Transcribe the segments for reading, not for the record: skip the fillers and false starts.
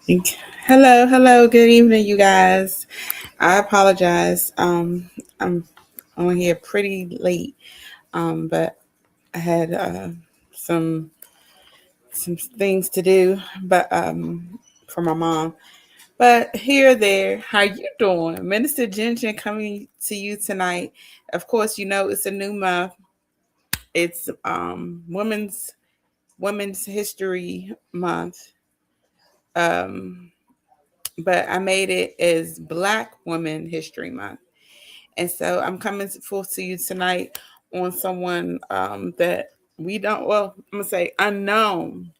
Hello. Good evening, you guys. I apologize. I'm on here pretty late, but I had some some things to do, but for my mom. But here, there, how you doing, Minister Jinjin? Coming to you tonight. Of course, you know it's a new month. It's Women's History Month. Um, but I made it as Black Women History Month. And so I'm coming forth to you tonight on someone that we don't, well, I'm going to say unknown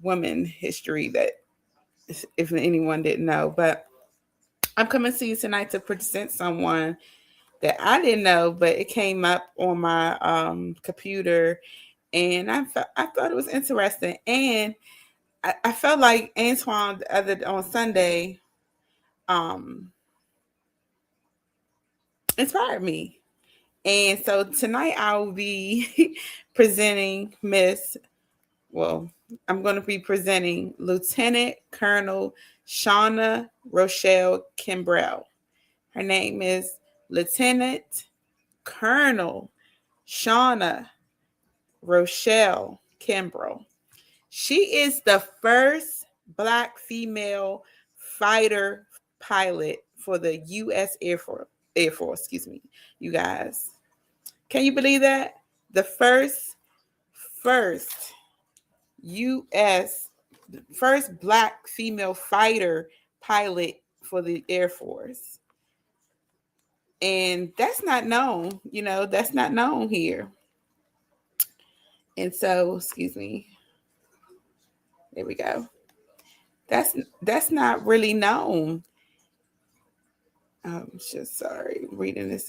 women history that if anyone didn't know. But I'm coming to you tonight to present someone that I didn't know, but it came up on my computer. And I thought it was interesting. And I felt like Antoine the other on Sunday um, inspired me. And so tonight I will be presenting well, I'm going to be presenting Lieutenant Colonel Shauna Rochelle Kimbrell. Her name is Lieutenant Colonel Shauna Rochelle Kimbrell. She is the first Black female fighter pilot for the U.S. Air Force, excuse me, you guys. Can you believe that? The first U.S. first Black female fighter pilot for the Air Force. And that's not known, that's not known here. And so, excuse me. There we go. That's not really known. I'm just sorry reading this.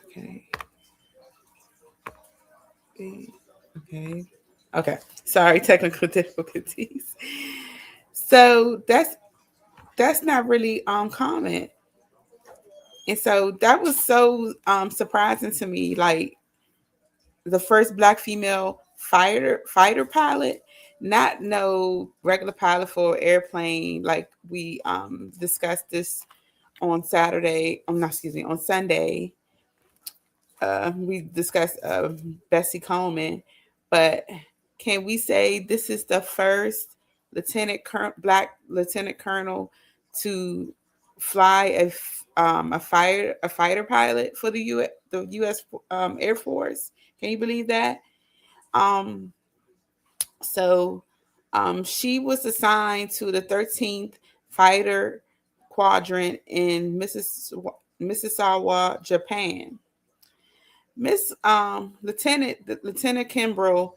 Okay. Okay. Sorry, technical difficulties. So that's not really common. And so that was so surprising to me. Like the first Black female fighter pilot, not no regular pilot for airplane. Like we discussed this on Saturday. Not excuse me, on Sunday. We discussed Bessie Coleman, but can we say this is the first Black lieutenant colonel to fly a fighter pilot for the U.S. Air Force? Can you believe that? Um, so she was assigned to the 13th Fighter Quadrant in Mississauga, Japan. Lieutenant Kimbrell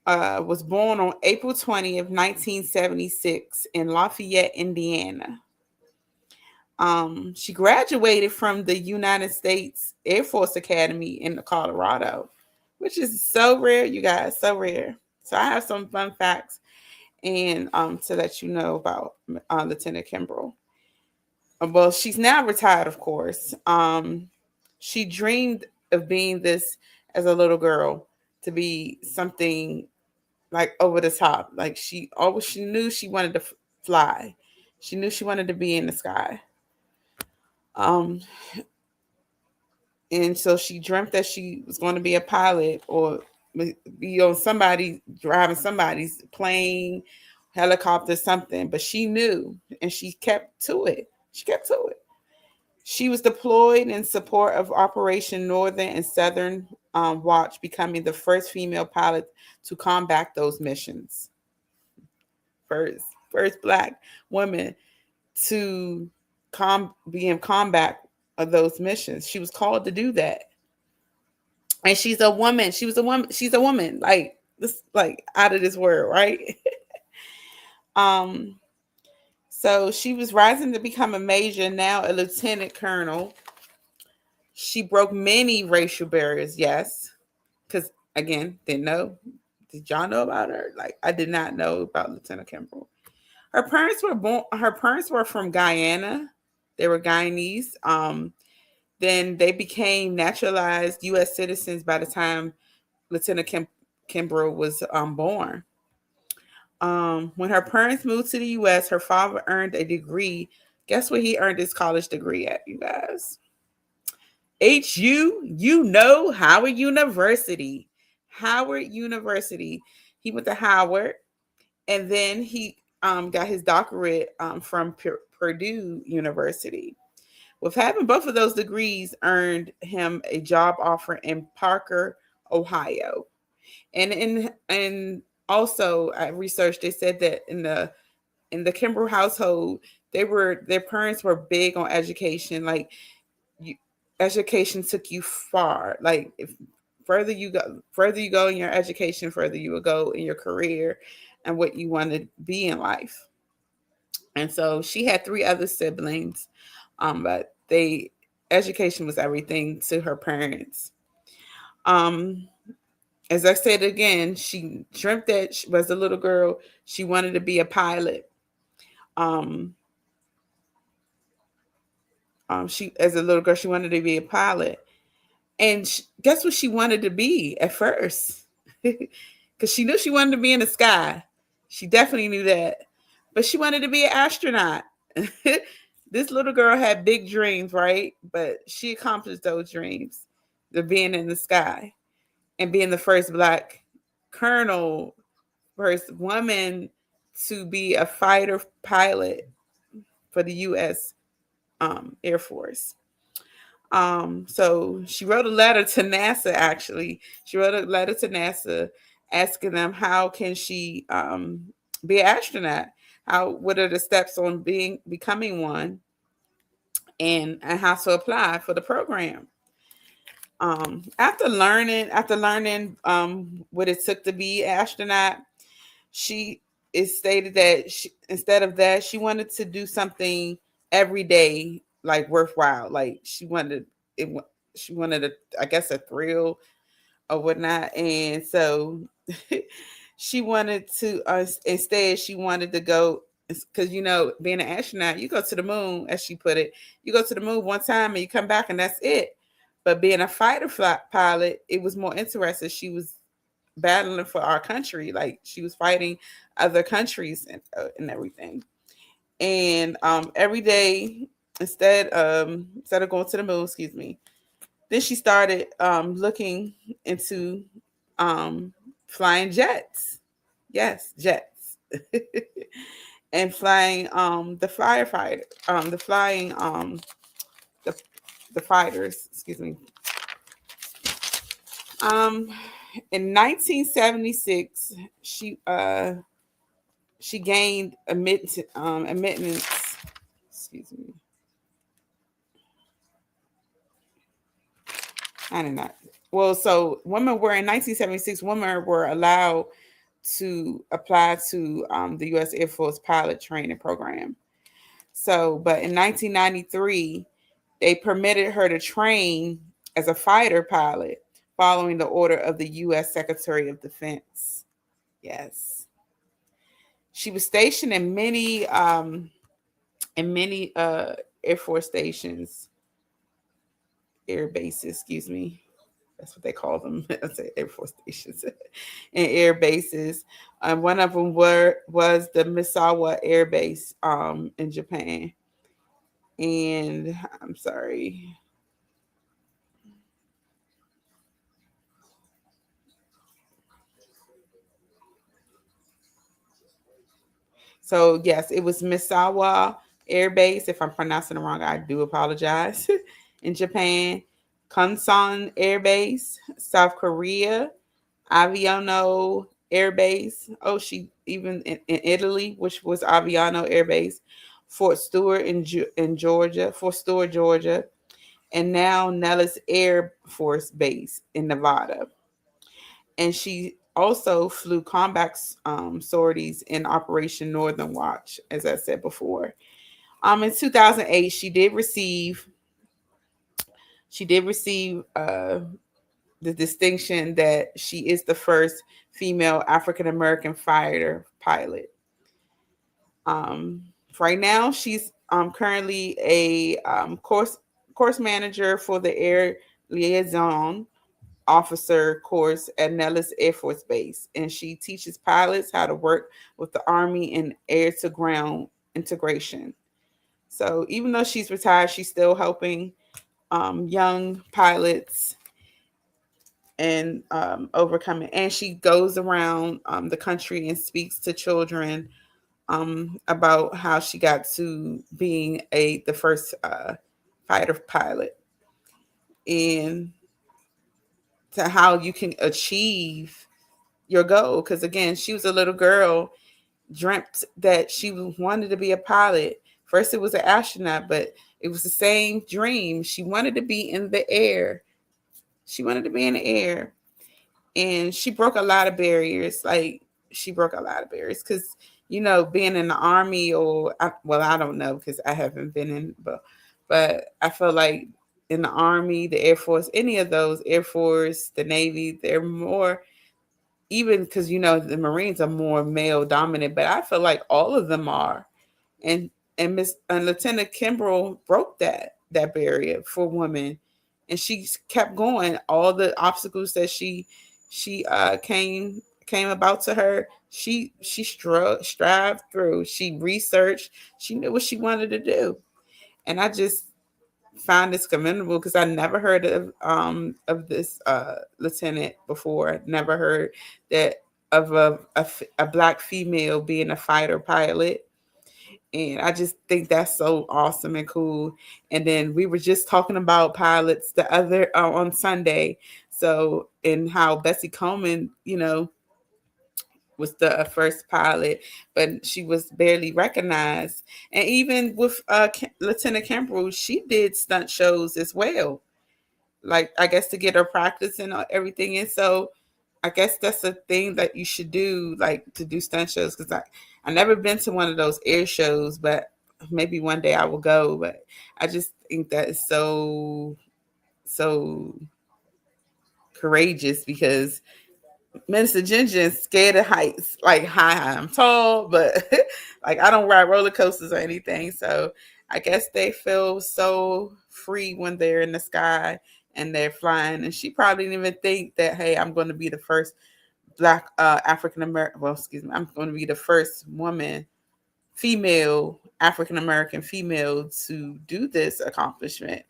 was born on April 20th, 1976 in Lafayette, Indiana. She graduated from the United States Air Force Academy in Colorado, which is so rare, you guys, so rare. So I have some fun facts and to let you know about Lieutenant Kimbrell. Well, she's now retired, of course. She dreamed of being this as a little girl, to be something like over the top. Like she knew she wanted to fly. She knew she wanted to be in the sky. Um, and so she dreamt that she was going to be a pilot or be on somebody driving somebody's plane, helicopter, something. But she knew, and she kept to it. She kept to it. She was deployed in support of Operation Northern and Southern Watch, becoming the first female pilot to combat those missions. First Black woman to be in combat of those missions. She was called to do that, and she's a woman. She was a woman. She's a woman, like this, like out of this world, right? um. So she was rising to become a major, now a lieutenant colonel. She broke many racial barriers, yes. Because again, didn't know. Did y'all know about her? Like I did not know about Lieutenant Kimbrell. Her parents were from Guyana. They were Guyanese. Then they became naturalized U.S. citizens by the time Lieutenant Kimbrough was born. When her parents moved to the U.S., her father earned a degree. Guess what he earned his college degree at, you guys? Howard University. Howard University. He went to Howard, and then he got his doctorate from Purdue University. With having both of those degrees, earned him a job offer in Parker, Ohio. And also I researched. They said that in the Kimbrough household, their parents were big on education. Like you, education took you far. Like if further you go in your education, further you will go in your career and what you want to be in life. And so she had three other siblings, but they education was everything to her parents. Um, as I said again, she dreamt that she was a little girl. She wanted to be a pilot. Um, she as a little girl, she wanted to be a pilot, and guess what she wanted to be at first? Because she knew she wanted to be in the sky. She definitely knew that, but she wanted to be an astronaut. This little girl had big dreams, right? But she accomplished those dreams, the being in the sky and being the first black colonel, first woman to be a fighter pilot for the U.S. Air Force. So she wrote a letter to NASA. Actually, she wrote a letter to NASA asking them how can she be an astronaut? What are the steps on becoming one, and how to apply for the program? After learning what it took to be an astronaut, she is stated that instead of that, she wanted to do something every day, like worthwhile. Like it. She wanted I guess, a thrill or whatnot, and so she wanted to. Instead, she wanted to go because being an astronaut, you go to the moon, as she put it. You go to the moon one time and you come back, and that's it. But being a fighter pilot, it was more interesting. She was battling for our country. Like she was fighting other countries and everything. And every day, instead of going to the moon, excuse me, then she started looking into flying jets. Yes, jets. And flying the firefighter, the flying the the fighters, excuse me. Um, in 1976, she gained admittance. Excuse me. I did not. Well, so women were in 1976. Women were allowed to apply to the U.S. Air Force pilot training program. So, but in 1993, they permitted her to train as a fighter pilot following the order of the U.S. Secretary of Defense. Yes, she was stationed in many Air Force stations, air bases. Excuse me. That's what they call them. I say Air Force stations and air bases. One of them was the Misawa Air Base in Japan. And I'm sorry. So yes, it was Misawa Air Base. If I'm pronouncing it wrong, I do apologize. In Japan, Kunsan Air Base, South Korea, Aviano Air Base. Oh, she even in Italy, which was Aviano Air Base, Fort Stewart, Georgia, and now Nellis Air Force Base in Nevada. And she also flew combat sorties in Operation Northern Watch, as I said before. In 2008, she did receive the distinction that she is the first female African American fighter pilot. Right now, she's currently a course manager for the Air Liaison officer course at Nellis Air Force Base, and she teaches pilots how to work with the Army in air to ground integration. So even though she's retired, she's still helping young pilots and overcoming. And she goes around the country and speaks to children about how she got to being the first fighter pilot, and to how you can achieve your goal. Because again, she was a little girl, dreamt that she wanted to be a pilot. First, it was an astronaut, but it was the same dream. She wanted to be in the air. She wanted to be in the air, and she broke a lot of barriers. Like, she broke a lot of barriers because being in the Army, or well, I don't know because I haven't been in, but I feel like in the Army, the Air Force, any of those, Air Force, the Navy, they're more, even because the Marines are more male dominant, but I feel like all of them are. And Miss and Lieutenant Kimbrell broke that barrier for women, and she kept going. All the obstacles that she came about to her, she strived through. She researched. She knew what she wanted to do, and I just find this commendable because I never heard of this lieutenant before. Never heard that of a black female being a fighter pilot. And I just think that's so awesome and cool. And then we were just talking about pilots the other on Sunday. So, and how Bessie Coleman, was the first pilot, but she was barely recognized. And even with Lieutenant Campbell, she did stunt shows as well. Like, I guess to get her practice and everything. And so I guess that's a thing that you should do, like to do stunt shows. Because I never been to one of those air shows, but maybe one day I will go. But I just think that is so courageous, because Minister Ginger is scared of heights. Like, hi, I'm tall, but like, I don't ride roller coasters or anything. So I guess they feel so free when they're in the sky and they're flying. And she probably didn't even think that, hey, I'm going to be the first black African American. Well, excuse me, I'm going to be the first female African American female to do this accomplishment.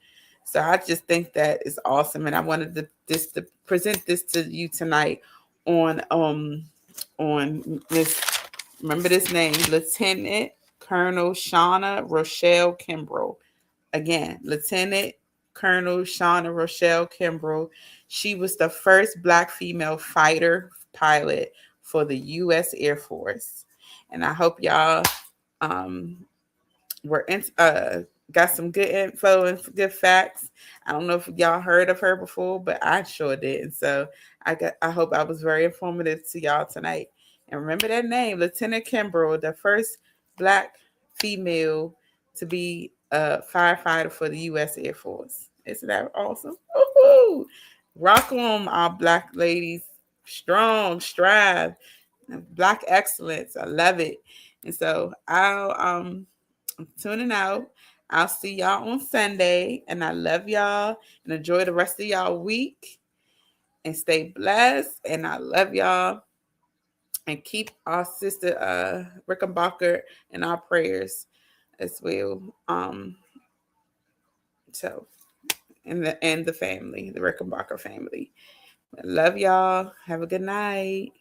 So I just think that is awesome, and I wanted to present this to you tonight on Miss. Remember this name, Lieutenant Colonel Shauna Rochelle Kimbrell. Again, Lieutenant Colonel Shauna Rochelle Kimbrell. She was the first black female fighter pilot for the U.S. Air Force, and I hope y'all um, were got some good info and good facts. I don't know if y'all heard of her before, but I sure did. And so I hope I was very informative to y'all tonight. And remember that name, Lieutenant Kimbrell, the first black female to be a firefighter for the U.S. Air Force. Isn't that awesome? Woo-hoo! Rock on, our black ladies. Strong, strive, black excellence. I love it. And so I'm tuning out. I'll see y'all on Sunday, and I love y'all, and enjoy the rest of y'all week, and stay blessed. And I love y'all, and keep our sister Rickenbacker in our prayers as well. So and the family, the Rickenbacker family. I love y'all. Have a good night.